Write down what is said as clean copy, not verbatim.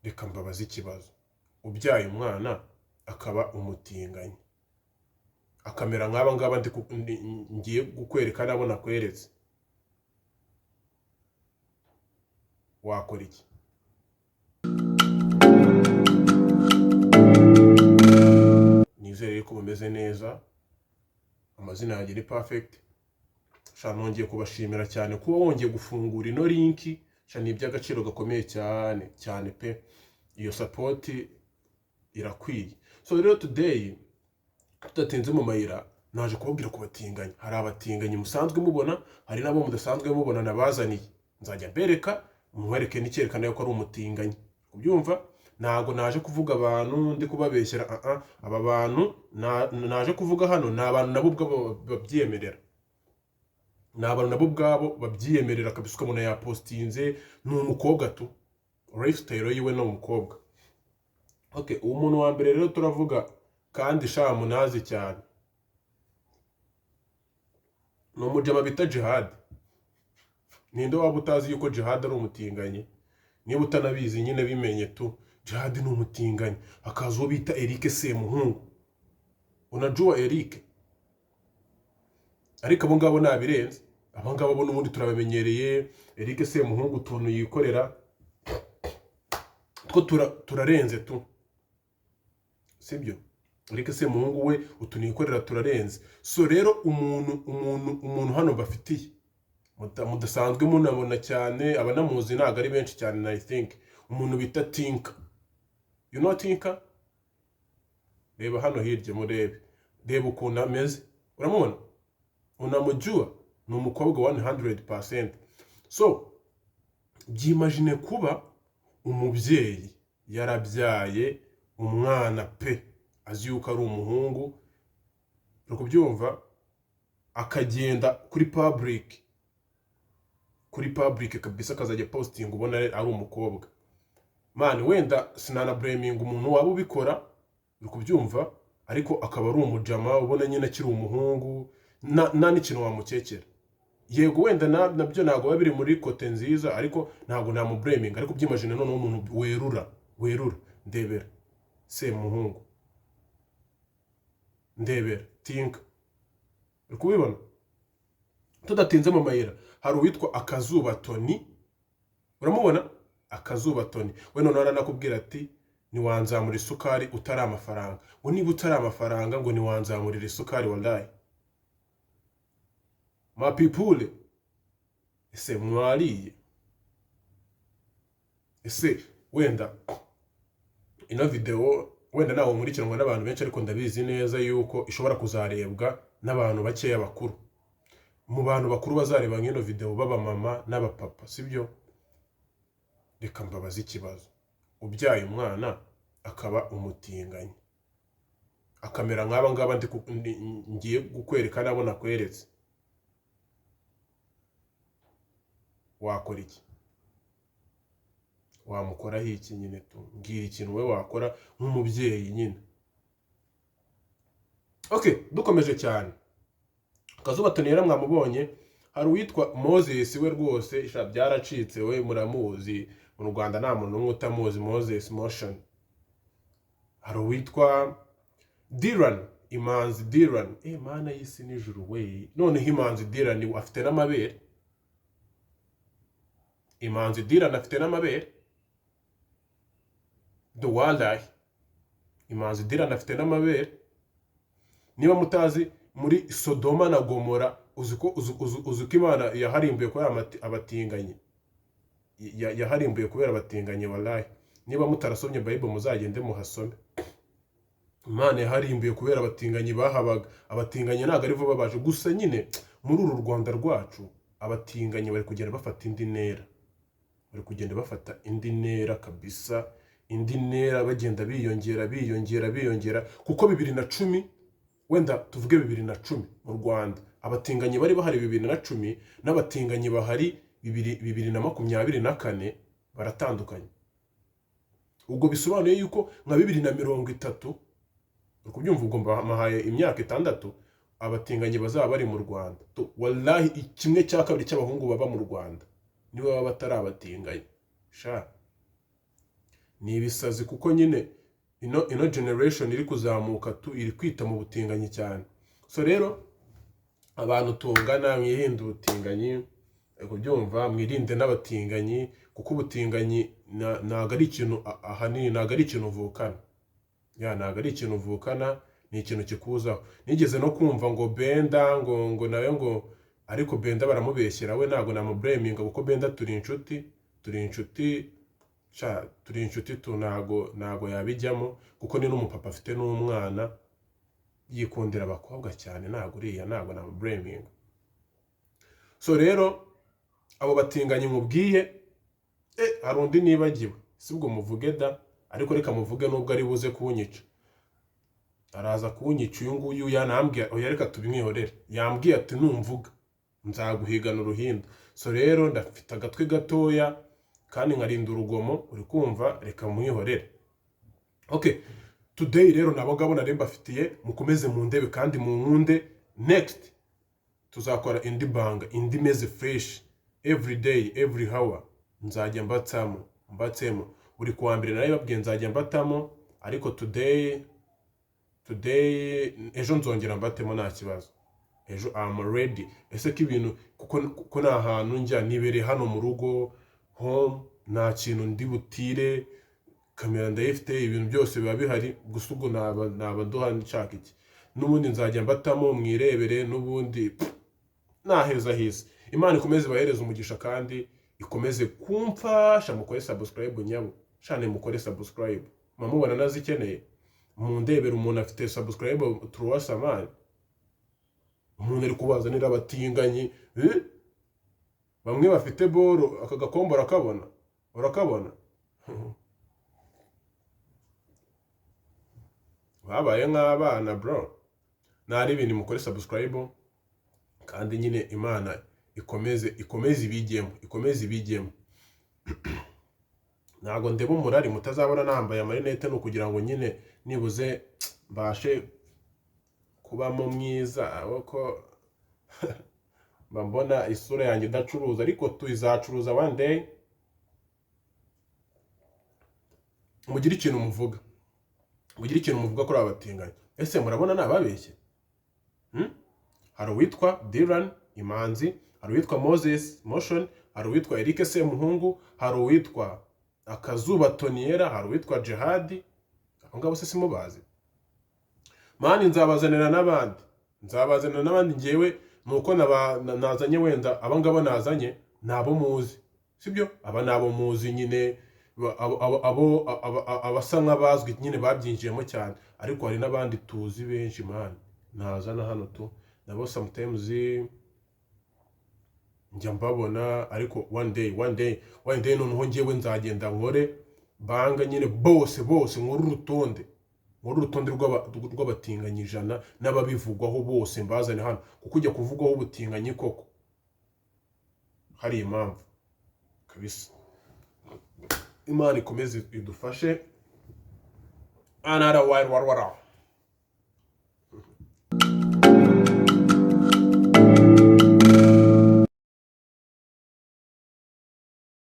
reka mbabaze ikibazo. Ubyaye umwana akaba umutinganyi, akamera nk'aba ngaba ngiye gukwereka nabo nakweretse, wakora iki? Nizere ko mumeze neza, amazina yanjye ni perfect. Nongeye kubashimira cyane kuba wongeye gufungura ino linki, ni iby'agaciro gakomeye cyane cyane pe. Iyo support irakwiye. So rero today tudatinze mu mayira, naje kubabwira ku batinganyi. Hari abatinganyi musanzwe mubona, hari nabo mudasanzwe mubona nabazaniye. Nzajya mbereka mwereke n'icyerekana yuko ari umutinganyi. Kubyumva? Ntago naje kuvuga abantu ndi kubabeshyera. Aba bantu naje kuvuga hano ni abantu nabo ubwabo babyemerera. Ni abantu nabo ubwabo babyiyemerera kabisa, umuntu yapostinze ni umukobwa tu, lifestyle yiwe ni umukobwa. Okay, uwo muntu wa mbere rero turavuga kandi munazi cyane, ni umujama bita Jihad. Ninde waba utazi yuko Jihad ari umutinganyi? Niba utanabizi nyine bimenye tu, Jihad ni umutinganyi. Hakaza uwo bita Eric Semuhungu. Unajua Eric? Ariko abo ngabo nabirenze. Aba ngabo bo n'ubundi turabamenyereye. Eric Semuhungu tuntu yikorera two turarenze tu, sibyo? Eric Semuhungu we utuntu yikorera turarenze. So rero umuntu hano bafitiye mudasanzwe munabona cyane, abanamuzi ntago ari benshi cyane. I think umuntu bita Tinka. You know Tinka? Reba hano hirya murebe, reba ukuntu ameze, uramubona? Unamujua? Ni umukobwa 100%. So byimagine kuba umubyeyi yarabyaye umwana pe, azi yuko ari umuhungu, uri kubyumva, akagenda kuri public kabisa, akazajya posting ubona ari umukobwa. Man, wenda sinana blaming umuntu waba ubikora, uri kubyumva, ariko akaba ari umujama ubona nyine akiri umuhungu, nta n'ikintu wamukekera. Yego wenda nabyo ntago babiri muri kote nziza, ariko ntago namublaming. Ariko byimagine none umuntu werura ndebera Semuhungu, ndebera Tinka, uri kubibona? Tudatinze mu mayira, hari uwitwa Akazuba Tony. Uramubona? Akazuba Tony we none aranakubwira ati niwanzamura isukari utari amafaranga. Ngo niba utari amafaranga ngo niwanzamurira isukari. Wallahi ma people, ese mwariye? Ese wenda ino video wenda nawo nkurikiranwa n'abantu benshi, ariko ndabizi neza yuko ishobora kuzarebwa n'abantu bakeya bakuru. Mu bantu bakuru bazareba nk'ino video baba mama n'abapapa, sibyo? Reka mbabaze ikibazo. Ubyaye umwana akaba umutinganyi, akamera nk'aba ngaba ngiye gukwereka nabo nakweretse, wakora iki? Wamukoraho iki nyine tu? Mbwira ikintu we wakora nk'umubyeyi nyine. Okay, dukomeje cyane. Akazuba Tony mwamubonye. Hari uwitwa Moses we rwose byaracitse, we muramuzi. Mu Rwanda nta muntu n'umwe utamuzi Moses Motion. Hari uwitwa Diran, Imanzi Diran. Mana y'isi n'ijuru we. Noneho Imanzi Diran afite n'amabere. Imanzi Diran afite n'amabere. Wallahi Imanzi Diran afite n'amabere. Niba mutazi, muri Sodoma na Gomora uzuko Imana yaharimbuye kubera abatinganyi. Yaharimbuye kubera abatinganyi. Wallahi niba mutarasomye Bible muzagende muhasome. Imana yaharimbuye kubera abatinganyi bahabaga. Abatinganyi ntago ari vuba baje gusa nyine. Muri uru Rwanda rwacu abatinganyi bari kugenda bafata indi ntera. Bari kugenda bafata indi ntera kabisa. Indi ntera bagenda biyongera kuko 2010, wenda tuvuge 2010 mu Rwanda abatinganyi bari bahari 2010 n'abatinganyi bahari 2024 baratandukanye. Ubwo bisobanuye yuko nka 2030, ukubyumva ubwo mahaye imyaka 6 abatinganyi bazaba bari mu Rwanda. Wallahi 1/2 cy'abahungu baba mu Rwanda niba baba batari abatinganyi. Sha ni ibisazi kuko nyine ino generation iri kuzamuka iri kwita mu butinganyi cyane. So rero abantu tungana mwirinde ubutinganyi, kubyumva mwirinde n'abatinganyi, kuko ubutinganyi ntago ari ikintu ahanini, ntago ari ikintu uvukana. Ntago ari ikintu uvukana, ni ikintu kikuzaho. Nigeze no kumva ngo Benda ngo nawe ngo, ariko Benda baramubeshyera, we ntago namublaminga kuko Benda turi inshuti ntago yabijyamo kuko ni n'umupapa afite n'umwana yikundira abakobwa cyane, ntago namublaminga. So rero abo batinganyi nkubwiye, hari undi nibagiwe, sibwo muvuge da, ariko reka muvuge nubwo ari buze kunyica. Araza kunyica uyu nguyu, yanambwiye oya reka tubimwihorere, yambwiye ati numvuga nzaguhigana uruhindu. So rero ndafite agatwe gatoya kandi nkarinda urugomo, uri kumva, reka mwihorere. Okay, today rero nabo ngabo nari mbafitiye, mukomeze mu ndebe kandi mu nkunde. Next tuzakora indi banga, indi meze fresh, every day every hour nzajya mbatsemo buri kuwa mbere nayo babwiye nzajya mbatamo, ariko today ejo nzongera mbatemo nta kibazo. Ejo I'm ready. Ese ko ibintu kuko nta hantu njya, nibereye hano mu rugo home, nta kintu ndi butire, kamera ndayifite, ibintu byose biba bihari, gusa ubwo naba nduha nshaka iki. N'ubundi nzajya mbatamo mwirebere, n'ubundi naheza heza. Imana ikomeze bahereza umugisha kandi ikomeze kumfasha. Mukore subscribe nyabo, shane mukore subscribe, mamubona nazikeneye. Mu ndebera umuntu afite subscribe turuwasa man, umuntu ari kubazanira abatinganyi, bamwe bafite boro, aka gakombo urakabona babaye nk'abana bro. Nari ibintu mukore subscribe kandi nyine Imana ikomeze ibigemo. Ntago ndeba umurari mutazabona nambaye amarinete, no kugira ngo nyine nibuze mbashe kubamo mwiza, ahoko mbona isura yanjye idacuruza, ariko tuzacuruza one day. Mugira ikintu muvuga kuri abatinganyi. Ese murabona nababeshye? Hari uwitwa Dylan Imanzi, hari uwitwa Moses Motion, hari uwitwa Eric Semuhungu, hari uwitwa Akazuba Toniera, hari uwitwa Jihadi. Abo ngabo se simubazi? Mani nzabazanira n'abandi ngewe, nuko nazanye wenda aba ngabo nazanye nabo muzi, sibyo? Aba nabo muzi nyine, abasa nk'abazwi nyine babyinjiyemo cyane, ariko hari n'abandi tuzi benshi mani nazana hano tu, nabo sometimes njya mbabona, ariko one day noneho ngewe nzagenda nkore banga nyine bose nkuru urutonde rw'abatinganyi 100 n'ababivugwaho bose mbazane hano, kuko ujya kuvugwaho ubutinganyi koko hari impamvu kabisa. Imana ikomeze idufashe. Anara warwara.